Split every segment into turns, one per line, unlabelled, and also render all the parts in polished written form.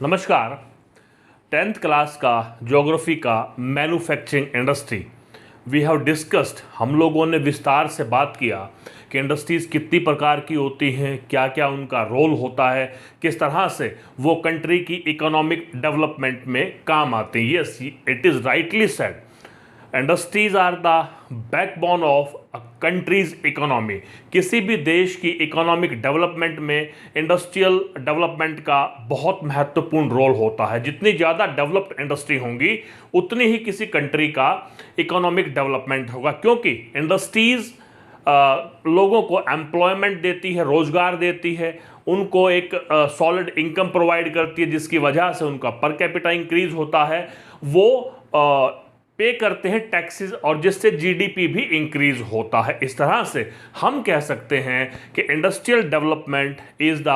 नमस्कार। 10th class का geography का manufacturing industry we have discussed. हम लोगों ने विस्तार से बात किया कि इंडस्ट्रीज़ कितनी प्रकार की होती हैं, क्या क्या उनका रोल होता है, किस तरह से वो कंट्री की इकोनॉमिक डेवलपमेंट में काम आते हैं। Yes, it is rightly said, industries are the backbone of a country's economy. किसी भी देश की इकोनॉमिक डेवलपमेंट में इंडस्ट्रियल डेवलपमेंट का बहुत महत्वपूर्ण रोल होता है। जितनी ज़्यादा डेवलप्ड इंडस्ट्री होंगी उतनी ही किसी कंट्री का इकोनॉमिक डेवलपमेंट होगा, क्योंकि इंडस्ट्रीज लोगों को एम्प्लॉयमेंट देती है, रोजगार देती है, उनको एक सॉलिड इनकम प्रोवाइड करती है, जिसकी वजह से उनका पर कैपिटा इंक्रीज होता है, वो पे करते हैं टैक्सेस, और जिससे जीडीपी भी इंक्रीज होता है। इस तरह से हम कह सकते हैं कि industrial development is the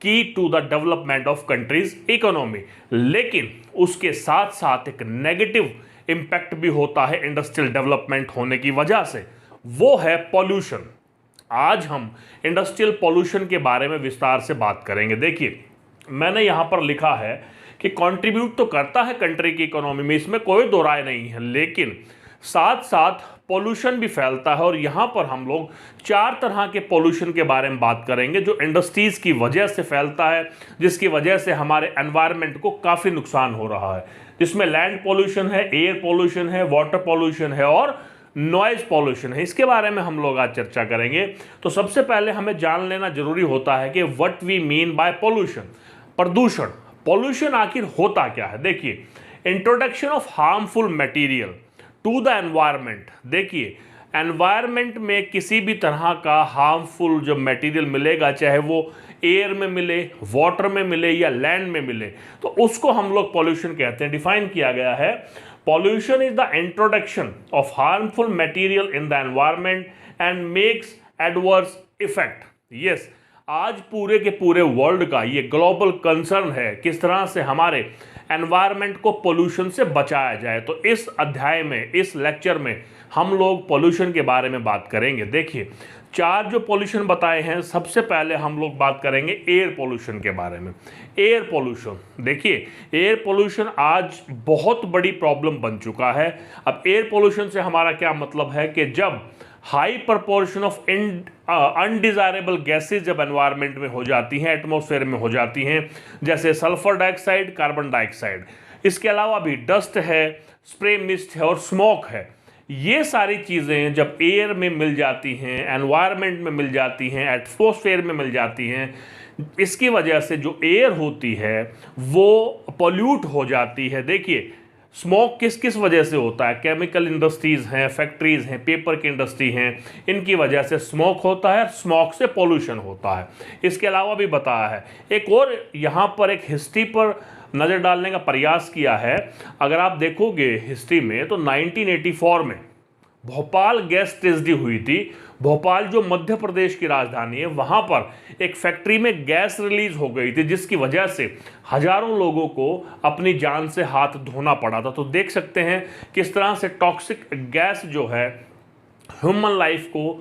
key to the development of country's economy. लेकिन उसके साथ साथ एक नेगेटिव इंपैक्ट भी होता है इंडस्ट्रियल डेवलपमेंट होने की वजह से, वो है पॉल्यूशन। आज हम इंडस्ट्रियल पॉल्यूशन के बारे में विस्तार से बात करेंगे। देखिए, मैंने यहां पर लिखा है कि कंट्रीब्यूट तो करता है कंट्री की इकोनॉमी में, इसमें कोई दो राय नहीं है, लेकिन साथ साथ पोल्यूशन भी फैलता है। और यहाँ पर हम लोग 4 तरह के पोल्यूशन के बारे में बात करेंगे जो इंडस्ट्रीज़ की वजह से फैलता है, जिसकी वजह से हमारे एनवायरनमेंट को काफ़ी नुकसान हो रहा है। जिसमें लैंड पोल्यूशन है, एयर पोल्यूशन है, वाटर पोल्यूशन है और नॉइज पोल्यूशन है। इसके बारे में हम लोग आज चर्चा करेंगे। तो सबसे पहले हमें जान लेना जरूरी होता है कि what we mean by pollution, प्रदूषण। पॉल्यूशन आखिर होता क्या है? देखिए, introduction of harmful material to the environment. देखिए, एनवायरनमेंट में किसी भी तरह का हार्मफुल जो मटेरियल मिलेगा, चाहे वो एयर में मिले, वाटर में मिले या लैंड में मिले, तो उसको हम लोग पॉल्यूशन कहते हैं। डिफाइन किया गया है, pollution is the introduction of harmful material in the environment and makes adverse effect. Yes, आज पूरे के पूरे वर्ल्ड का ये ग्लोबल कंसर्न है किस तरह से हमारे एनवायरनमेंट को पोल्यूशन से बचाया जाए। तो इस अध्याय में, इस लेक्चर में हम लोग पोल्यूशन के बारे में बात करेंगे। देखिए, 4 जो पोल्यूशन बताए हैं, सबसे पहले हम लोग बात करेंगे एयर पोल्यूशन के बारे में। एयर पोल्यूशन, देखिए, एयर पोल्यूशन आज बहुत बड़ी प्रॉब्लम बन चुका है। अब एयर पोल्यूशन से हमारा क्या मतलब है कि जब high proportion of undesirable gases जब एनवायरनमेंट में हो जाती हैं, एटमॉस्फेयर में हो जाती हैं, जैसे सल्फर डाइऑक्साइड, कार्बन डाइऑक्साइड, इसके अलावा भी डस्ट है, स्प्रे मिस्ट है और स्मोक है। ये सारी चीज़ें जब एयर में मिल जाती हैं, एनवायरनमेंट में मिल जाती हैं, एटमॉस्फेयर में मिल जाती हैं, इसकी वजह से जो एयर होती है वो पॉल्यूट हो जाती है। देखिए, स्मोक किस किस वजह से होता है? केमिकल इंडस्ट्रीज़ हैं, फैक्ट्रीज़ हैं, पेपर की इंडस्ट्री हैं, इनकी वजह से स्मोक होता है, स्मोक से पोल्यूशन होता है। इसके अलावा भी बताया है, एक और यहाँ पर एक हिस्ट्री पर नज़र डालने का प्रयास किया है। अगर आप देखोगे हिस्ट्री में, तो 1984 में भोपाल गैस ट्रेजेडी हुई थी। भोपाल जो मध्य प्रदेश की राजधानी है, वहाँ पर एक फैक्ट्री में गैस रिलीज हो गई थी, जिसकी वजह से हजारों लोगों को अपनी जान से हाथ धोना पड़ा था। तो देख सकते हैं किस तरह से टॉक्सिक गैस जो है ह्यूमन लाइफ को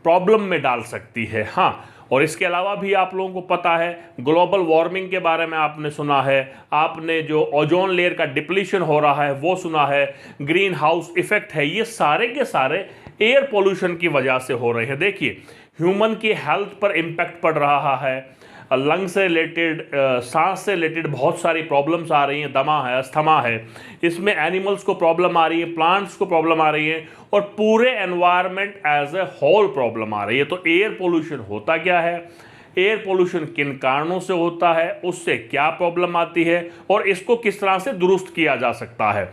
प्रॉब्लम में डाल सकती है। हाँ, और इसके अलावा भी आप लोगों को पता है, ग्लोबल वार्मिंग के बारे में आपने सुना है, आपने जो ओजोन लेयर का डिप्लीशन हो रहा है वो सुना है, ग्रीन हाउस इफेक्ट है, ये सारे के सारे एयर पोल्यूशन की वजह से हो रहे हैं। देखिए, ह्यूमन की हेल्थ पर इम्पैक्ट पड़ रहा है, लंग से रिलेटेड, सांस से रिलेटेड बहुत सारी प्रॉब्लम्स आ रही हैं, दमा है, अस्थमा है, इसमें एनिमल्स को प्रॉब्लम आ रही है, प्लांट्स को प्रॉब्लम आ रही है, और पूरे environment as a whole problem आ रही है। तो एयर पोल्यूशन होता क्या है, एयर पोल्यूशन किन कारणों से होता है, उससे क्या प्रॉब्लम आती है और इसको किस तरह से दुरुस्त किया जा सकता है।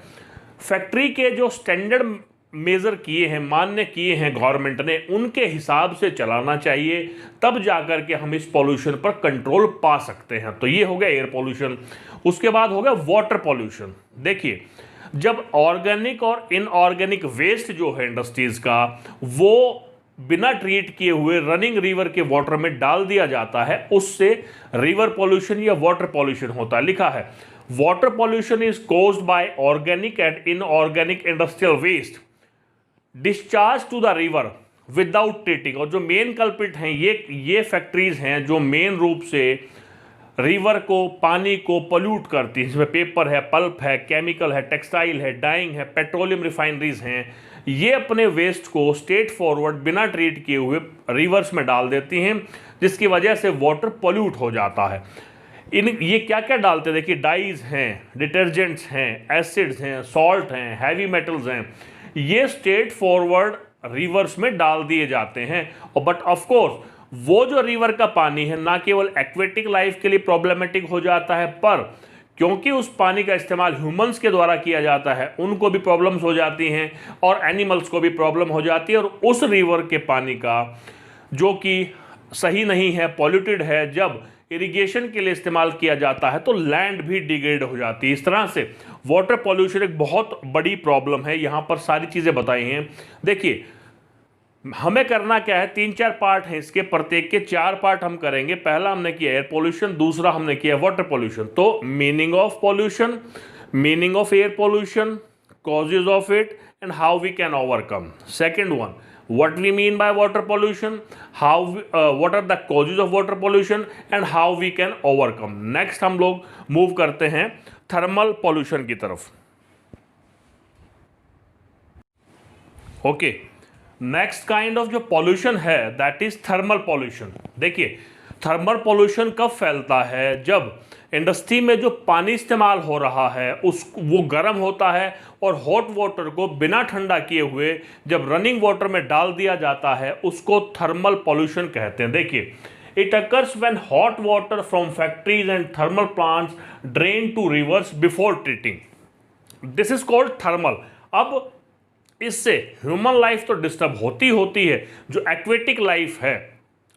फैक्ट्री के जो स्टैंडर्ड मेज़र किए हैं, मान्य किए हैं गवर्नमेंट ने, उनके हिसाब से चलाना चाहिए, तब जाकर के हम इस पॉल्यूशन पर कंट्रोल पा सकते हैं। तो ये हो गया एयर पॉल्यूशन। उसके बाद हो गया वाटर पॉल्यूशन। देखिए, जब ऑर्गेनिक और इनऑर्गेनिक वेस्ट जो है इंडस्ट्रीज़ का, वो बिना ट्रीट किए हुए रनिंग रिवर के वाटर में डाल दिया जाता है, उससे रिवर पॉल्यूशन या वाटर पॉल्यूशन होता है। लिखा है, water pollution is caused by organic and inorganic industrial waste discharge to the river without treating. और जो मेन कल्प्रिट हैं ये फैक्ट्रीज हैं जो मेन रूप से रिवर को, पानी को पोल्यूट करती है, जिसमें पेपर है, पल्प है, केमिकल है, टेक्सटाइल है, डाइंग है, पेट्रोलियम रिफाइनरीज हैं, ये अपने वेस्ट को स्ट्रेट फॉरवर्ड बिना ट्रीट किए हुए रिवर्स में डाल देती हैं, जिसकी वजह से वाटर पोल्यूट हो जाता है। ये क्या क्या डालते हैं देखिए, डाइज हैं, डिटर्जेंट्स हैं, एसिड्स हैं, सॉल्ट हैं, हैवी मेटल्स हैं, ये स्ट्रेट फॉरवर्ड रिवर्स में डाल दिए जाते हैं। और बट ऑफ कोर्स वो जो रिवर का पानी है ना केवल एक्वेटिक लाइफ के लिए प्रॉब्लमेटिक हो जाता है, पर क्योंकि उस पानी का इस्तेमाल ह्यूमंस के द्वारा किया जाता है, उनको भी प्रॉब्लम्स हो जाती हैं और एनिमल्स को भी प्रॉब्लम हो जाती है। और उस रिवर के पानी का जो कि सही नहीं है, पॉल्यूटेड है, जब इरिगेशन के लिए इस्तेमाल किया जाता है तो लैंड भी डिग्रेड हो जाती है। इस तरह से वाटर पॉल्यूशन एक बहुत बड़ी प्रॉब्लम है। यहाँ पर सारी चीज़ें बताई हैं। देखिए हमें करना क्या है, 3-4 पार्ट हैं इसके, प्रत्येक के 4 पार्ट हम करेंगे। पहला हमने किया एयर पोल्यूशन, दूसरा हमने किया वाटर पोल्यूशन। तो meaning of pollution, meaning of air pollution, causes of it and how we can overcome. Second one, what we mean by water pollution, what are the causes of water pollution and how we can overcome. Next हम लोग move करते हैं thermal pollution की तरफ। Okay, next kind of जो pollution है that is thermal pollution. देखिए thermal pollution कब फैलता है, जब इंडस्ट्री में जो पानी इस्तेमाल हो रहा है वो गर्म होता है और हॉट वाटर को बिना ठंडा किए हुए जब रनिंग वाटर में डाल दिया जाता है, उसको थर्मल पॉल्यूशन कहते हैं। देखिए it occurs when hot water from factories and thermal plants drain to rivers before treating, this is called thermal. अब इससे ह्यूमन लाइफ तो डिस्टर्ब होती है, जो एक्वेटिक लाइफ है,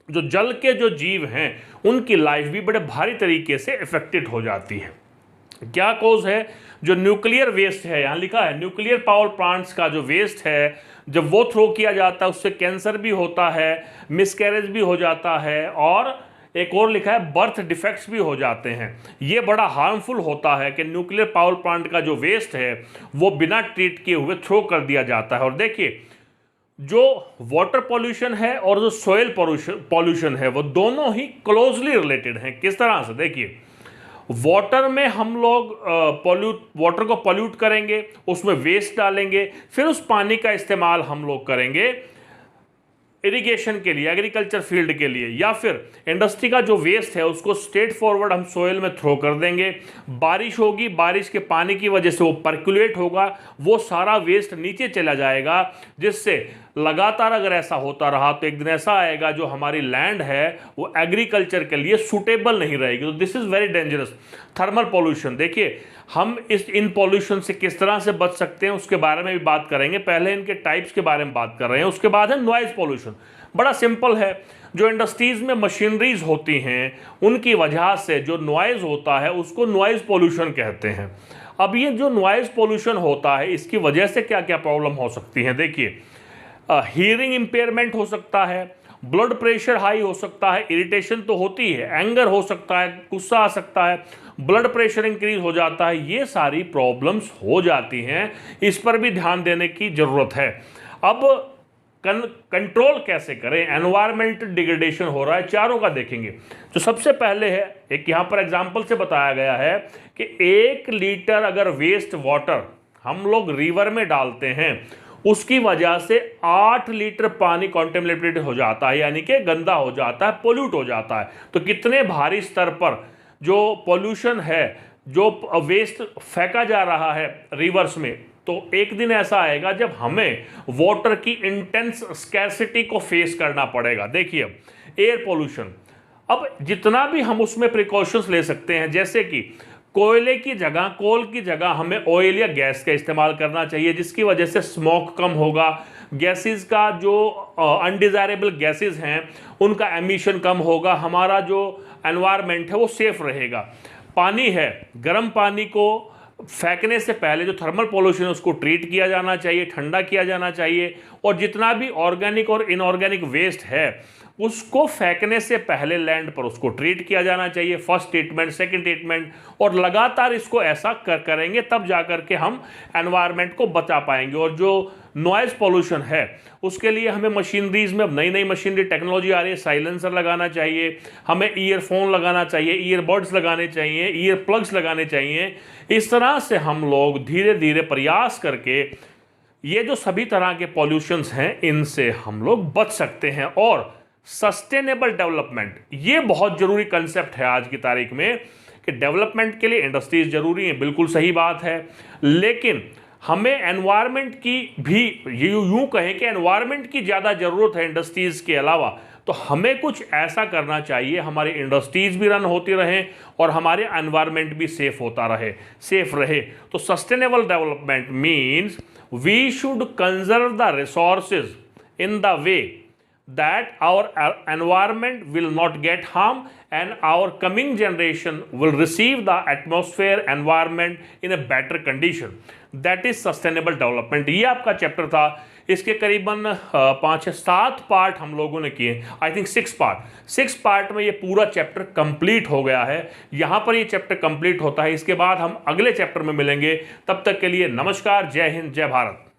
जो जल के जो जीव हैं, उनकी लाइफ भी बड़े भारी तरीके से इफेक्टेड हो जाती है। क्या कॉज है, जो न्यूक्लियर वेस्ट है, यहाँ लिखा है न्यूक्लियर पावर प्लांट्स का जो वेस्ट है, जब वो थ्रो किया जाता है उससे कैंसर भी होता है, मिसकैरेज भी हो जाता है, और एक और लिखा है बर्थ डिफेक्ट्स भी हो जाते हैं। ये बड़ा हार्मफुल होता है कि न्यूक्लियर पावर प्लांट का जो वेस्ट है वो बिना ट्रीट किए हुए थ्रो कर दिया जाता है। और देखिए जो वाटर पॉल्यूशन है और जो सोयल पॉल्यूशन है वो दोनों ही क्लोजली रिलेटेड हैं। किस तरह से, देखिए वाटर में हम लोग वाटर को पॉल्यूट करेंगे, उसमें वेस्ट डालेंगे, फिर उस पानी का इस्तेमाल हम लोग करेंगे इरिगेशन के लिए, एग्रीकल्चर फील्ड के लिए, या फिर इंडस्ट्री का जो वेस्ट है उसको स्ट्रेट फॉरवर्ड हम सोयल में थ्रो कर देंगे। बारिश होगी, बारिश के पानी की वजह से वो पर्कुलेट होगा, वो सारा वेस्ट नीचे चला जाएगा, जिससे लगातार अगर ऐसा होता रहा तो एक दिन ऐसा आएगा जो हमारी लैंड है वो एग्रीकल्चर के लिए सूटेबल नहीं रहेगी। तो this is very dangerous thermal pollution. देखिए हम इन पॉल्यूशन से किस तरह से बच सकते हैं उसके बारे में भी बात करेंगे। पहले इनके टाइप्स के बारे में बात कर रहे हैं, उसके बाद है नॉइज पॉल्यूशन। बड़ा सिंपल है, जो इंडस्ट्रीज में मशीनरीज होती हैं उनकी वजह से जो नॉइज होता है उसको नॉइज पॉल्यूशन कहते हैं। अब ये जो नॉइज पॉल्यूशन होता है इसकी वजह से क्या क्या प्रॉब्लम हो सकती हैं, देखिए हियरिंग इंपेयरमेंट हो सकता है, ब्लड प्रेशर हाई हो सकता है, इरिटेशन तो होती है, एंगर हो सकता है, गुस्सा आ सकता है, ब्लड प्रेशर इंक्रीज हो जाता है, ये सारी प्रॉब्लम्स हो जाती हैं। इस पर भी ध्यान देने की ज़रूरत है। अब कंट्रोल कैसे करें, एनवायरमेंटल डिग्रेडेशन हो रहा है, चारों का देखेंगे। तो सबसे पहले है, एक यहाँ पर एग्जाम्पल से बताया गया है कि 1 लीटर अगर वेस्ट वाटर हम लोग रिवर में डालते हैं उसकी वजह से 8 लीटर पानी कॉन्टेमिनेटेड हो जाता है, यानी कि गंदा हो जाता है, पोल्यूट हो जाता है। तो कितने भारी स्तर पर जो पोल्यूशन है, जो वेस्ट फेंका जा रहा है रिवर्स में, तो एक दिन ऐसा आएगा जब हमें वाटर की इंटेंस स्कैर्सिटी को फेस करना पड़ेगा। देखिए एयर पोल्यूशन, अब जितना भी हम उसमें प्रिकॉशंस ले सकते हैं, जैसे कि कोयले की जगह, कोल की जगह हमें ऑयल या गैस का इस्तेमाल करना चाहिए, जिसकी वजह से स्मोक कम होगा, गैसेस का जो अनडिज़ायरेबल गैसेस हैं उनका एमिशन कम होगा, हमारा जो एनवायरनमेंट है वो सेफ रहेगा। पानी है, गर्म पानी को फेंकने से पहले जो थर्मल पोल्यूशन है उसको ट्रीट किया जाना चाहिए, ठंडा किया जाना चाहिए, और जितना भी ऑर्गेनिक और इनऑर्गेनिक वेस्ट है उसको फेंकने से पहले लैंड पर उसको ट्रीट किया जाना चाहिए, फर्स्ट ट्रीटमेंट, सेकंड ट्रीटमेंट, और लगातार इसको ऐसा करेंगे तब जाकर के हम एनवायरनमेंट को बचा पाएंगे। और जो नॉइज़ पॉल्यूशन है, उसके लिए हमें मशीनरीज में अब नई नई मशीनरी टेक्नोलॉजी आ रही है, साइलेंसर लगाना चाहिए, हमें ईयरफोन लगाना चाहिए, ईयरबड्स लगाने चाहिए, ईयर प्लग्स लगाने चाहिए। इस तरह से हम लोग धीरे धीरे प्रयास करके ये जो सभी तरह के पॉल्यूशंस हैं इनसे हम लोग बच सकते हैं। और सस्टेनेबल डेवलपमेंट, ये बहुत जरूरी कंसेप्ट है आज की तारीख में कि डेवलपमेंट के लिए इंडस्ट्रीज जरूरी है, बिल्कुल सही बात है, लेकिन हमें एनवायरनमेंट की भी, यूं कहें कि एनवायरनमेंट की ज़्यादा ज़रूरत है इंडस्ट्रीज के अलावा। तो हमें कुछ ऐसा करना चाहिए, हमारी इंडस्ट्रीज भी रन होती रहें और हमारे एनवायरनमेंट भी सेफ रहे। तो sustainable development means we should conserve the resources in the way that our environment will not get harmed and our coming generation will receive the atmosphere environment in a better condition. That is sustainable development. ये आपका chapter था, इसके करीबन 5-7 part हम लोगों ने किए, I think 6 part में ये पूरा चैप्टर कंप्लीट हो गया है। यहाँ पर ये चैप्टर कंप्लीट होता है, इसके बाद हम अगले चैप्टर में मिलेंगे। तब तक के लिए नमस्कार, जय हिंद, जय भारत।